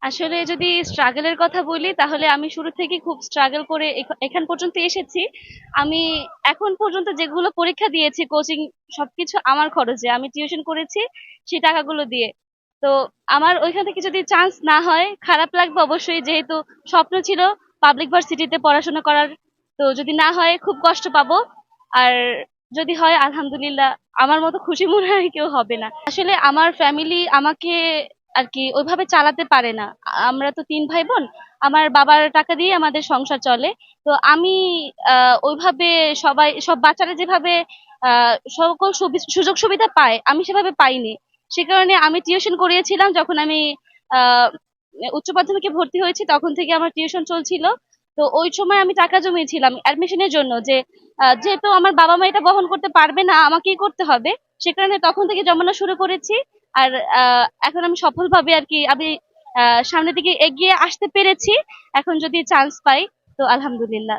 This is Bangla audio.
আসলে যদি স্ট্রাগলের কথা বলি তাহলে আমি শুরু থেকে খুব স্ট্রাগল করে এখান পর্যন্ত এসেছি। আমি এখন পর্যন্ত যেগুলো পরীক্ষা দিয়েছি, কোচিং সবকিছু আমার খরচে, আমি টিউশন করেছি সেই টাকাগুলো দিয়ে। তো আমার ওইখান থেকে যদি চান্স না হয় খারাপ লাগবে অবশ্যই, যেহেতু স্বপ্ন ছিল পাবলিক ভার্সিটিতে পড়াশোনা করার। তো যদি না হয় খুব কষ্ট পাবো। আর যদি হয় আলহামদুলিল্লাহ, আমার মতো খুশি মনে হয় কেউ হবে না। আসলে আমার ফ্যামিলি আমাকে আর কি ওইভাবে চালাতে পারে না। আমরা তো ৩ ভাই বোন। আমার বাবার টাকা দিয়ে আমাদের সংসার চলে। তো আমি ওইভাবে সব বাচ্চারা যেভাবে সকল সুযোগ সুবিধা পায় আমি সেভাবে পাইনি। সে কারণে আমি টিউশন করিয়েছিলাম যখন আমি আহ উচ্চ মাধ্যমিকে ভর্তি হয়েছি, তখন থেকে আমার টিউশন চলছিল। তো ওই সময় আমি টাকা জমিয়েছিলাম অ্যাডমিশনের জন্য, যে যেহেতু আমার বাবা মা এটা বহন করতে পারবে না, আমাকেই করতে হবে। সে কারণে তখন থেকে জমানো শুরু করেছি। আর এখন আমি সফলভাবে আর কি আমি সামনের দিকে এগিয়ে আসতে পেরেছি। এখন যদি চান্স পাই তো আলহামদুলিল্লাহ।